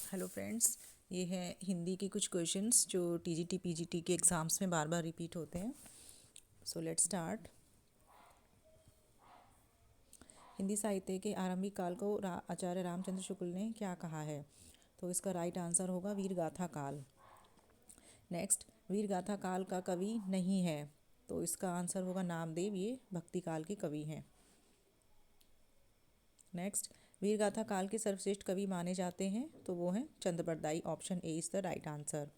Hello friends, ये है हिंदी के कुछ क्वेश्चंस जो टीजीटी पीजीटी के एग्ज़ाम्स में बार बार रिपीट होते हैं। So let's start. हिंदी साहित्य के आरंभिक काल को आचार्य रामचंद्र शुक्ल ने क्या कहा है? तो इसका राइट आंसर होगा वीरगाथा काल। नेक्स्ट, वीरगाथा काल का कवि नहीं है, तो इसका आंसर होगा नामदेव। ये भक्ति काल के कवि हैं। नेक्स्ट, वीरगाथा काल के सर्वश्रेष्ठ कवि माने जाते हैं, तो वो हैं Chandbardai. Option A is the right answer.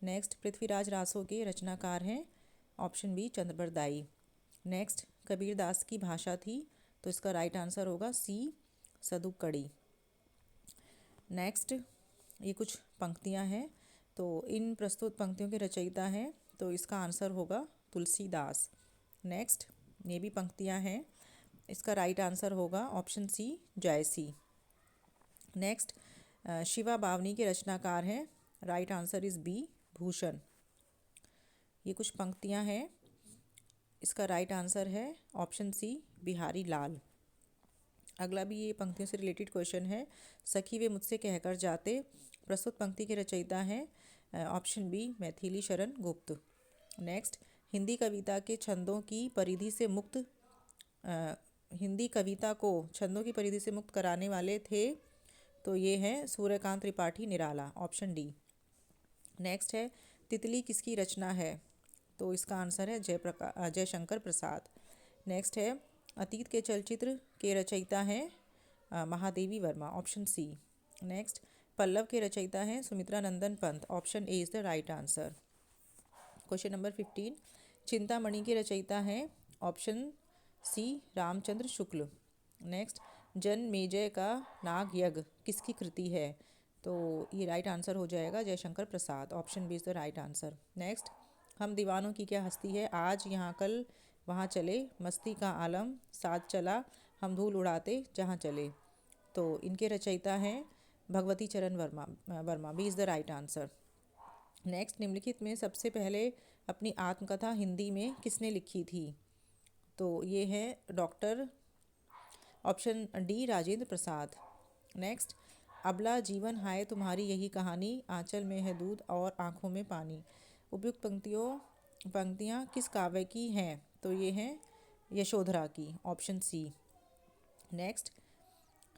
Next, Prithviraj Raso के रचनाकार हैं। Option B Chandbardai. Next, Kabirdas की भाषा थी, तो इसका राइट आंसर होगा सी सदुकड़ी। नेक्स्ट, ये कुछ पंक्तियां हैं, तो इन प्रस्तुत पंक्तियों के रचयिता हैं, तो इसका आंसर होगा तुलसीदास। नेक्स्ट, ये भी पंक्तियां हैं, इसका राइट आंसर होगा option C Jayasi. Next, Shiva Bawani के रचनाकार हैं। Right answer is B Bhushan. ये कुछ पंक्तियां हैं, इसका राइट आंसर है ऑप्शन सी बिहारी लाल। अगला भी ये पंक्तियों से रिलेटेड क्वेश्चन है। सखी वे मुझसे कहकर जाते, प्रस्तुत पंक्ति के रचयिता हैं option B Maithili Sharan Gupt. Next, Hindi कविता के छंदों की परिधि से मुक्त हिंदी कविता को छंदों की परिधि से मुक्त कराने वाले थे, तो ये हैं Suryakant Tripathi Nirala. Option D. Next है, तितली किसकी रचना है? तो इसका आंसर है जयशंकर प्रसाद। नेक्स्ट है, अतीत के चलचित्र के रचयिता हैं Mahadevi Varma. Option C. Next, Pallav के रचयिता हैं Sumitra Nandan Pant. Option A is the right answer. Question number 15, Chintamani के रचयिता हैं। Option C Ramchandra Shukla. Next, Janmejay का नाग यज्ञ किसकी कृति है? तो ये राइट आंसर हो जाएगा Jaishankar Prasad. Option B is the right answer. Next, हम दीवानों की क्या हस्ती है, आज यहाँ कल वहाँ चले, मस्ती का आलम साथ चला, हम धूल उड़ाते जहाँ चले। तो इनके रचयिता हैं Bhagwati Charan Verma. B is the right answer. Next, निम्नलिखित में सबसे पहले अपनी आत्मकथा हिंदी में किसने लिखी थी? तो ये है doctor option D Rajendra Prasad. Next, अबला जीवन हाय तुम्हारी यही कहानी, आंचल में है दूध और आँखों में पानी। उपयुक्त पंक्तियाँ किस काव्य की हैं? तो ये हैं यशोधरा की। Option C. नेक्स्ट,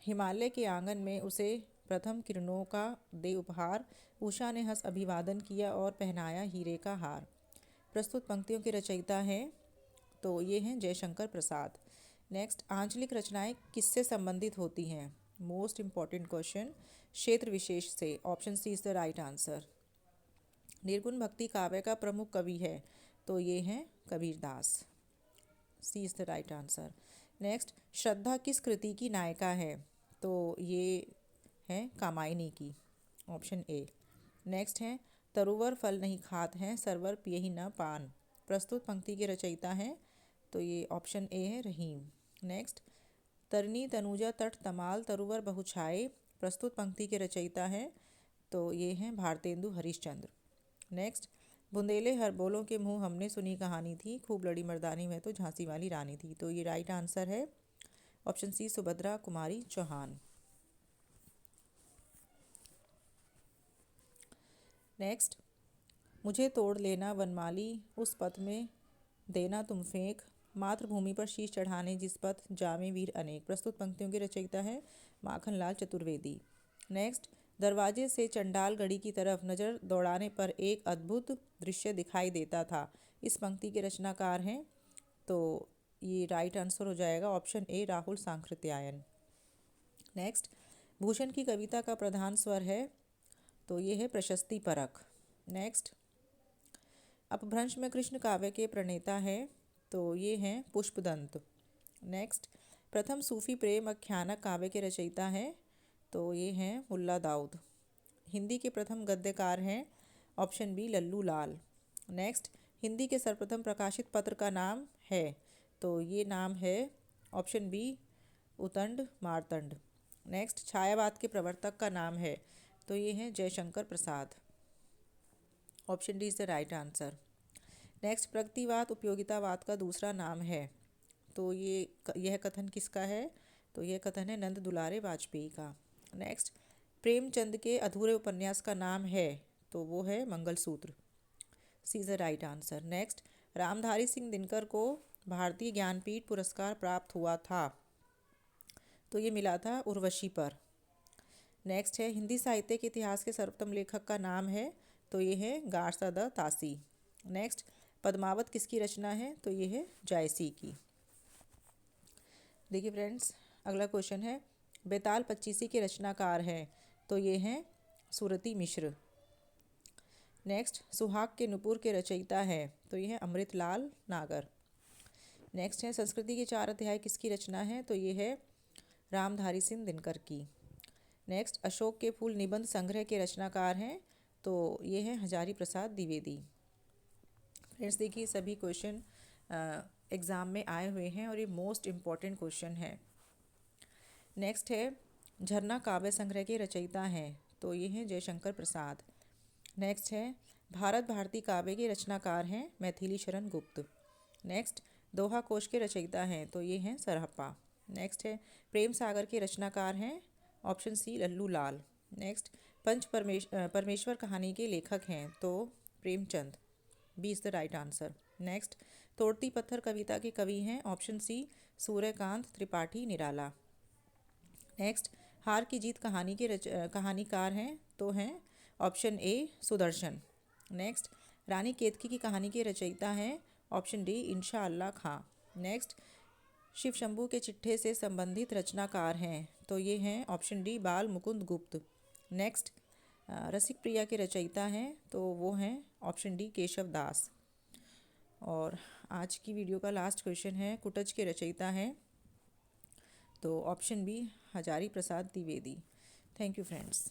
हिमालय के आंगन में उसे प्रथम किरणों का दे उपहार, उषा ने हंस अभिवादन किया और पहनाया हीरे का हार। प्रस्तुत पंक्तियों के रचयिता हैं, तो ये हैं जयशंकर प्रसाद। नेक्स्ट, आंचलिक रचनाएं किससे संबंधित होती हैं? मोस्ट इम्पॉर्टेंट क्वेश्चन, क्षेत्र विशेष से। Option C is the right answer. निर्गुण भक्ति काव्य का प्रमुख कवि है, तो ये हैं Kabirdas. C is the right answer. Next, श्रद्धा किस कृति की नायिका है? तो ये है कामायनी की। Option A. नेक्स्ट है, तरुवर फल नहीं खात हैं, सरवर पिए ही न पान। प्रस्तुत पंक्ति के रचयिता हैं, तो ये ऑप्शन ए है रहीम। नेक्स्ट, तरनी तनुजा तट तमाल तरुवर बहुछाए। प्रस्तुत पंक्ति के रचयिता हैं, तो ये हैं भारतेंदु हरिश्चंद्र। नेक्स्ट, बुंदेले हर बोलों के मुँह हमने सुनी कहानी थी, खूब लड़ी मर्दानी में तो झांसी वाली रानी थी। तो ये राइट आंसर है ऑप्शन सी सुभद्रा कुमारी चौहान। नेक्स्ट, मुझे तोड़ लेना वनमाली उस पथ में देना तुम फेंक, मातृभूमि पर शीश चढ़ाने जिस पथ जामे वीर अनेक। प्रस्तुत पंक्तियों के रचयिता है माखनलाल चतुर्वेदी। नेक्स्ट, दरवाजे से चंडालगढ़ी की तरफ नज़र दौड़ाने पर एक अद्भुत दृश्य दिखाई देता था। इस पंक्ति के रचनाकार हैं, तो ये राइट आंसर हो जाएगा option A Rahul Sankrityayan. Next, Bhushan की कविता का प्रधान स्वर है, तो ये है प्रशस्ति परक। नेक्स्ट, अपभ्रंश में कृष्ण काव्य के प्रणेता हैं, तो ये हैं पुष्पदंत। नेक्स्ट, प्रथम सूफी प्रेम आख्यानक काव्य के रचयिता हैं, तो ये हैं मुल्ला दाऊद। हिंदी के प्रथम गद्यकार हैं, option B Lallu Lal. Next, Hindi के सर्वप्रथम प्रकाशित पत्र का नाम है, तो ये नाम है option B Udant Martand. Next, छायावाद के प्रवर्तक का नाम है, तो ये हैं Jaishankar Prasad. Option D is the right answer. Next, प्रगतिवाद उपयोगितावाद का दूसरा नाम है, तो यह कथन किसका है? तो यह कथन है नंद दुलारे वाजपेयी का। नेक्स्ट, प्रेमचंद के अधूरे उपन्यास का नाम है, तो वो है Mangalsutra. C is the right answer. Next, Ramdhari Singh Dinkar को भारतीय ज्ञानपीठ पुरस्कार प्राप्त हुआ था, तो ये मिला था उर्वशी पर। नेक्स्ट है, हिंदी साहित्य के इतिहास के सर्वोत्तम लेखक का नाम है, तो ये है Garcin de Tassy. Next, Padmavat किसकी रचना है, तो ये है जायसी की। देखिए फ्रेंड्स, अगला क्वेश्चन है, बेताल पच्चीसी के रचनाकार हैं, तो ये हैं सुरती मिश्र। नेक्स्ट, सुहाग के नुपुर के रचयिता हैं, तो ये है अमृतलाल नागर। नेक्स्ट है, संस्कृति के 4 अध्याय किसकी रचना है, तो ये है रामधारी सिंह दिनकर की। नेक्स्ट, अशोक के फूल निबंध संग्रह के रचनाकार हैं, तो ये है हजारी प्रसाद द्विवेदी। फ्रेंड्स देखिए, सभी क्वेश्चन एग्ज़ाम में आए हुए हैं और ये मोस्ट इम्पॉर्टेंट क्वेश्चन है। नेक्स्ट है, झरना काव्य संग्रह के रचयिता हैं, तो ये हैं जयशंकर प्रसाद। नेक्स्ट है, भारत भारती काव्य के रचनाकार हैं मैथिली शरण गुप्त। नेक्स्ट, दोहा कोश के रचयिता हैं, तो ये हैं सरहप्पा। नेक्स्ट है, प्रेम सागर के रचनाकार हैं, option C Lallu Lal. Next, Parmeshwar कहानी के लेखक हैं, तो Premchand. B is the right answer. Next, तोड़ती पत्थर कविता के कवि हैं, option C Suryakant Tripathi Nirala. Next, हार की जीत कहानी के कहानीकार हैं, तो हैं ऑप्शन ए सुदर्शन। नेक्स्ट, रानी केतकी की कहानी के रचयिता हैं, option D Insha Allah Khan. Next, Shiv Shambhu के चिट्ठे से संबंधित रचनाकार हैं, तो ये हैं ऑप्शन डी बाल मुकुंद गुप्त। नेक्स्ट, रसिक प्रिया के रचयिता हैं, तो वो हैं ऑप्शन डी केशव दास। और आज की वीडियो का लास्ट क्वेश्चन है, कुटज के रचयिता हैं, तो option B Hazari Prasad Dwivedi. Thank you friends.